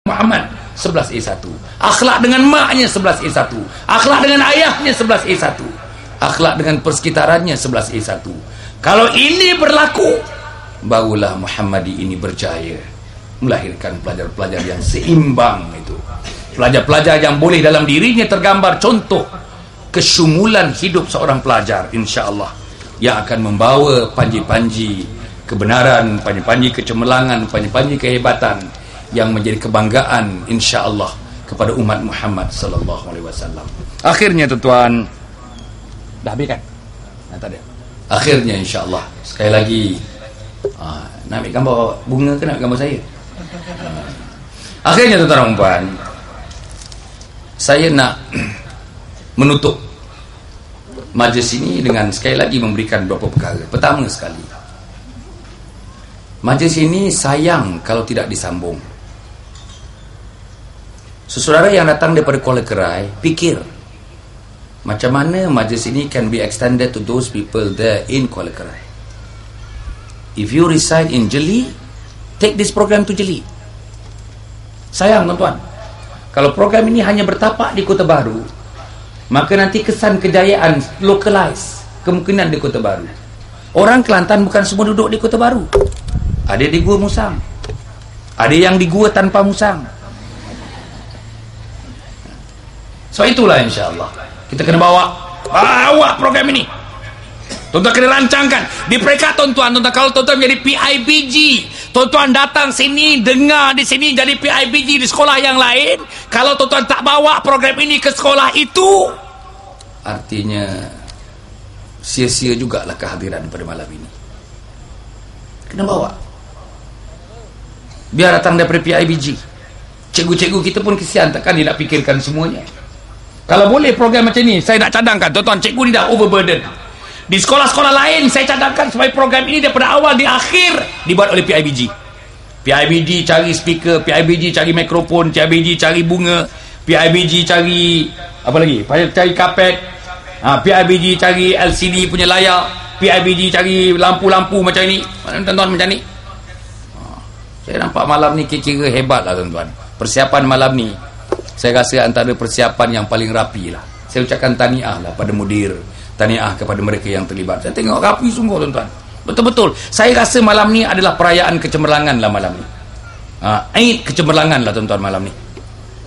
Muhammad 11A1, akhlak dengan maknya 11A1, akhlak dengan ayahnya 11A1, akhlak dengan persekitarannya 11A1. Kalau ini berlaku, barulah Muhammadi ini berjaya melahirkan pelajar-pelajar yang seimbang itu, pelajar-pelajar yang boleh dalam dirinya tergambar contoh kesumulan hidup seorang pelajar, insya-Allah, yang akan membawa panji-panji kebenaran, panji-panji kecemerlangan, panji-panji kehebatan yang menjadi kebanggaan, insya-Allah, kepada umat Muhammad sallallahu alaihi wasallam. Akhirnya tuan-tuan, dah habis kan? Nah, tadi. Akhirnya insya-Allah, sekali lagi, nak ambil gambar bunga ke nak ambil gambar saya? Akhirnya tuan-tuan dan puan, saya nak menutup majlis ini dengan sekali lagi memberikan beberapa perkara. Pertama sekali, majlis ini sayang kalau tidak disambung. Saudara yang datang daripada Kuala Kerai, fikir macam mana majlis ini can be extended to those people there in Kuala Kerai. If you reside in Jeli, take this program to Jeli. Sayang tuan-tuan, kalau program ini hanya bertapak di Kota Baru, maka nanti kesan kejayaan localize, kemungkinan di Kota Baru. Orang Kelantan bukan semua duduk di Kota Baru. Ada di Gua Musang, ada yang di Gua tanpa Musang. So itulah insya-Allah kita kena bawa program ini. Tuan-tuan kena rancangkan di peringkat tuan-tuan. Kalau tuan-tuan menjadi PIBG, tuan-tuan datang sini, dengar di sini jadi PIBG di sekolah yang lain. Kalau tuan-tuan tak bawa program ini ke sekolah itu, artinya sia-sia jugalah kehadiran pada malam ini. Kena bawa. Biar datang daripada PIBG. Cikgu-cikgu kita pun kesian, takkan dia nak fikirkan semuanya. Kalau boleh program macam ni, saya nak cadangkan tuan-tuan, cikgu ni dah overburden. Di sekolah-sekolah lain saya cadangkan supaya program ini daripada awal di akhir dibuat oleh PIBG. PIBG cari speaker, PIBG cari mikrofon, PIBG cari bunga, PIBG cari apa lagi? Cari kapet, PIBG cari LCD punya layar, PIBG cari lampu-lampu macam ni. Tuan-tuan macam ni. Saya nampak malam ni kira-kira hebat lah tuan-tuan. Persiapan malam ni saya rasa antara persiapan yang paling rapi lah. Saya ucapkan tahniah lah pada mudir, tahniah kepada mereka yang terlibat. Saya tengok rapi sungguh tuan-tuan. Betul-betul. Saya rasa malam ni adalah perayaan kecemerlangan lah malam ni. Aid kecemerlangan lah tuan-tuan malam ni.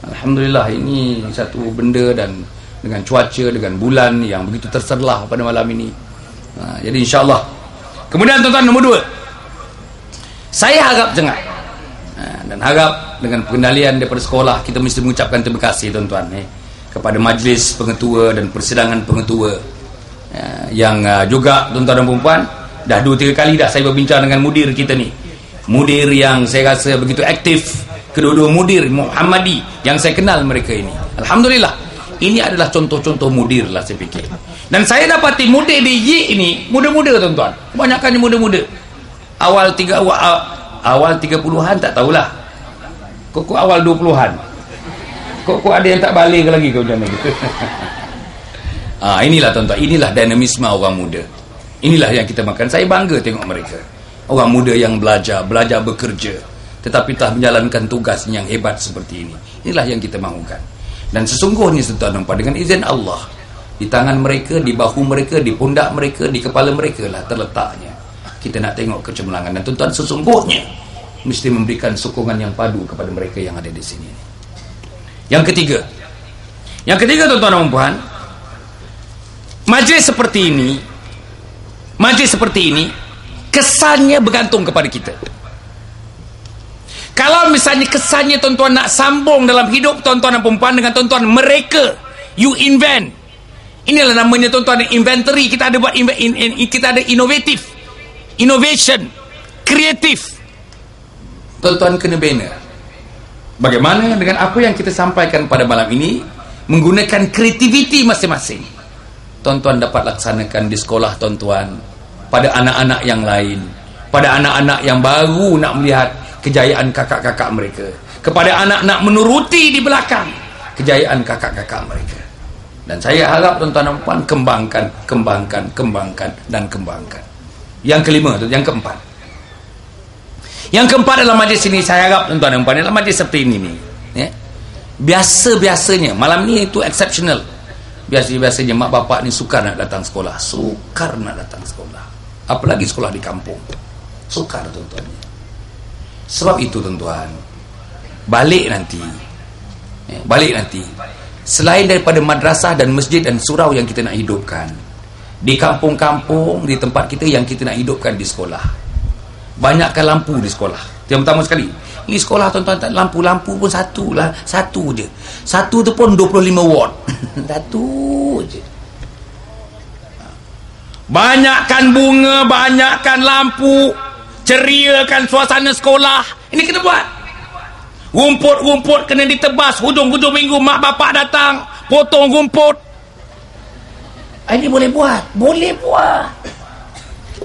Alhamdulillah, ini satu benda, dan dengan cuaca, dengan bulan yang begitu terserlah pada malam ini. Jadi insya-Allah. Kemudian tuan-tuan, nombor 2. Saya harap jangan. Dan harap dengan pengendalian daripada sekolah, kita mesti mengucapkan terima kasih tuan-tuan kepada majlis pengetua dan persidangan pengetua yang juga tuan-tuan dan puan-puan, dah 2-3 kali dah saya berbincang dengan mudir kita ni, mudir yang saya rasa begitu aktif, kedua-dua mudir Muhammadi yang saya kenal mereka ini. Alhamdulillah, ini adalah contoh-contoh mudir lah saya fikir. Dan saya dapati mudir di Y ini muda-muda tuan-tuan, kebanyakannya muda-muda, awal 30-an tak tahulah, kok awal 20-an, kok ada yang tak balik lagi kau macam gitu. Inilah tuan-tuan, inilah dinamisme orang muda. Inilah yang kita makan. Saya bangga tengok mereka, orang muda yang belajar bekerja, tetapi telah menjalankan tugas yang hebat seperti ini. Inilah yang kita mahukan. Dan sesungguhnya tuan-tuan, dengan izin Allah, di tangan mereka, di bahu mereka, di pundak mereka, di kepala mereka lah terletaknya kita nak tengok kecemerlangan. Dan tuan-tuan sesungguhnya mesti memberikan sokongan yang padu kepada mereka yang ada di sini. Yang ketiga tuan-tuan dan puan, majlis seperti ini kesannya bergantung kepada kita. Kalau misalnya kesannya tuan-tuan nak sambung dalam hidup tuan-tuan dan puan dengan tuan-tuan mereka, you invent. Inilah namanya tuan-tuan inventory. Kita ada buat kita ada innovation, kreatif. Tuan-tuan kena bina. Bagaimana dengan apa yang kita sampaikan pada malam ini, menggunakan kreativiti masing-masing, tuan-tuan dapat laksanakan di sekolah tuan-tuan, pada anak-anak yang lain, pada anak-anak yang baru nak melihat kejayaan kakak-kakak mereka, kepada anak nak menuruti di belakang kejayaan kakak-kakak mereka. Dan saya harap tuan-tuan dan puan kembangkan dan kembangkan. Yang kelima, yang keempat dalam majlis ini, saya harap tuan-tuan dan puan, dalam majlis seperti ini ya. Biasa-biasanya malam ni itu exceptional. Biasa-biasanya mak bapak ni sukar nak datang sekolah, sukar nak datang sekolah, apalagi sekolah di kampung, sukar tuan-tuan. Sebab itu tuan-tuan, balik nanti, selain daripada madrasah dan masjid dan surau yang kita nak hidupkan di kampung-kampung, di tempat kita yang kita nak hidupkan di sekolah, banyakkan lampu di sekolah. Yang pertama sekali, ini sekolah tuan-tuan, lampu pun satu je. Satu tu pun 25 watt. Satu je. Banyakkan bunga, banyakkan lampu, ceriakan suasana sekolah. Ini kita buat. Rumput-rumput kena ditebas, hujung-hujung minggu mak bapak datang, potong rumput. Ini boleh buat.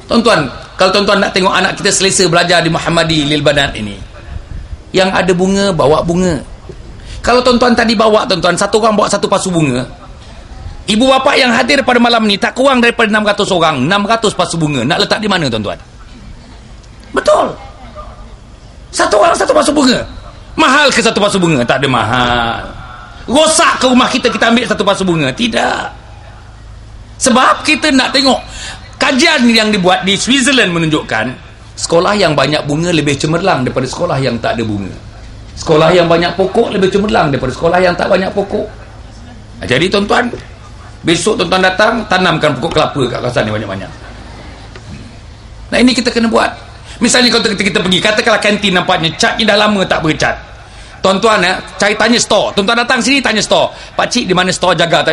Tuan-tuan, kalau tuan-tuan nak tengok anak kita selesa belajar di Muhammadi Lil Banat ini, yang ada bunga, bawa bunga. Kalau tuan-tuan tadi bawa, tuan-tuan, satu orang bawa satu pasu bunga, ibu bapa yang hadir pada malam ni tak kurang daripada 600 orang, 600 pasu bunga. Nak letak di mana tuan-tuan? Betul. Satu orang satu pasu bunga. Mahal ke satu pasu bunga? Tak ada mahal. Rosak ke rumah kita, kita ambil satu pasu bunga? Tidak. Sebab kita nak tengok, kajian yang dibuat di Switzerland menunjukkan sekolah yang banyak bunga lebih cemerlang daripada sekolah yang tak ada bunga. Sekolah yang banyak pokok lebih cemerlang daripada sekolah yang tak banyak pokok. Jadi tuan-tuan, besok tuan-tuan datang, tanamkan pokok kelapa kat kawasan ni banyak-banyak. Nah, ini kita kena buat. Misalnya kalau kita pergi, katakanlah kantin nampaknya catnya dah lama tak bercat. Tuan-tuan cari tanya store. Tuan-tuan datang sini tanya store. Pak cik, di mana store? Jaga.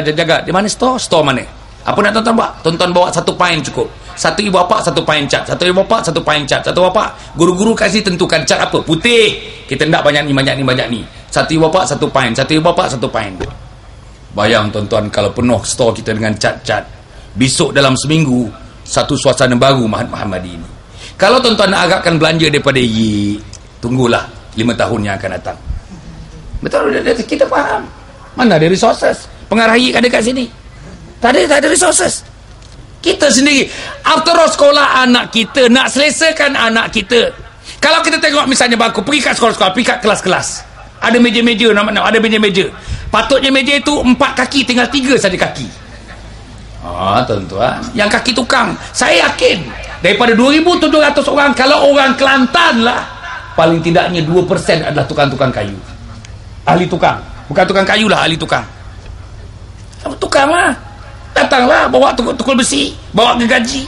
Di mana store? Store mana? Apa nak tuan-tuan buat? Tuan-tuan bawa satu pain cukup. Satu ibu bapa satu pain cat. Satu ibu bapa satu pain cat. Satu bapa, guru-guru kasih tentukan cat apa? Putih. Kita nak banyak ni. Satu ibu bapa satu pain. Satu ibu bapa satu pain. Bayang tuan-tuan kalau penuh store kita dengan cat-cat. Besok dalam seminggu, satu suasana baru Mahat Muhammadi ini. Kalau tuan-tuan nak agakkan belanja daripada tunggulah 5 tahun yang akan datang. Betul, kita faham. Mana ada resources? Pengarah ada kat sini. Tak ada resources. Kita sendiri, after all, sekolah anak kita, nak selesakan anak kita. Kalau kita tengok misalnya baku, pergi kat sekolah-sekolah, pergi kat kelas-kelas, ada meja-meja, ada meja-meja. Patutnya meja itu 4 kaki, tinggal 3 saja kaki. Tuan-tuan, yang kaki tukang, saya yakin daripada 2,700 orang, kalau orang Kelantan lah, paling tidaknya 2% adalah tukang-tukang kayu. Ahli tukang. Bukan tukang kayu lah, ahli tukang. Tukang lah. Datanglah, bawa tukul besi, bawa gergaji.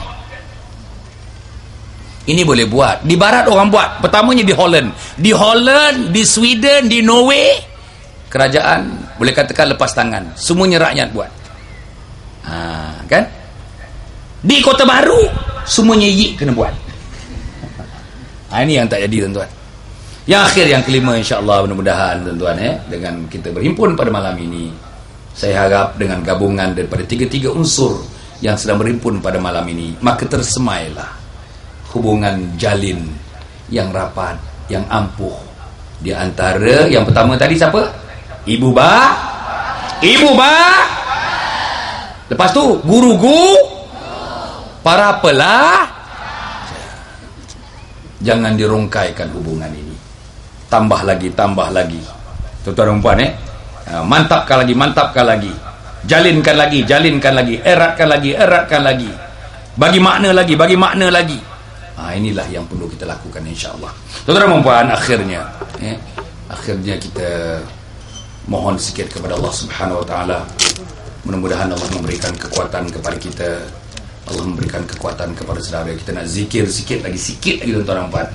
Ini boleh buat. Di barat orang buat. Pertamanya di Holland. Di Holland, di Sweden, di Norway, kerajaan boleh katakan lepas tangan. Semuanya rakyat buat. Kan? Di Kota Baru, semuanya kena buat. Ini yang tak jadi, tuan-tuan. Yang akhir, yang kelima, insya-Allah, mudah-mudahan tuan-tuan, dengan kita berhimpun pada malam ini, saya harap dengan gabungan daripada 3 unsur yang sedang berhimpun pada malam ini, maka tersemailah hubungan jalin yang rapat, yang ampuh di antara yang pertama tadi siapa? Ibu ba, lepas tu guru, para jangan dirongkaikan hubungan ini. Tambah lagi tuan-tuan dan puan, mantapkan lagi, jalinkan lagi, eratkan lagi, bagi makna lagi. Inilah yang perlu kita lakukan, insya-Allah. Tuan-tuan dan puan, akhirnya kita mohon sikit kepada Allah Subhanahu wa taala, mudah-mudahan Allah memberikan kekuatan kepada kita, Allah memberikan kekuatan kepada saudara kita. Nak zikir sikit lagi tuan-tuan dan puan,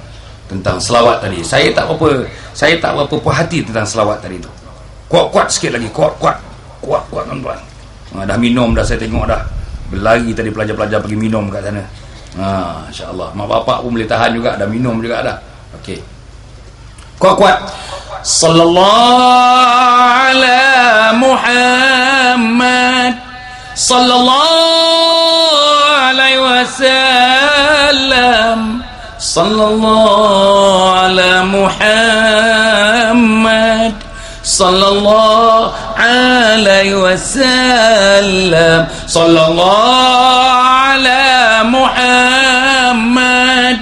tentang selawat tadi. Saya tak berapa puas hati tentang selawat tadi tu. Kuat sikit lagi, kuat tuan-tuan. Dah minum dah, saya tengok dah berlari tadi pelajar-pelajar pergi minum kat sana. Insya-Allah mak bapak pun boleh tahan juga, dah minum juga dah. Okey, kuat. Sallallahu ala Muhammad, sallallahu alaihi wasallam, sallallahu ala Muhammad, sallallahu alaihi wasallam, sallallahu ala Muhammad.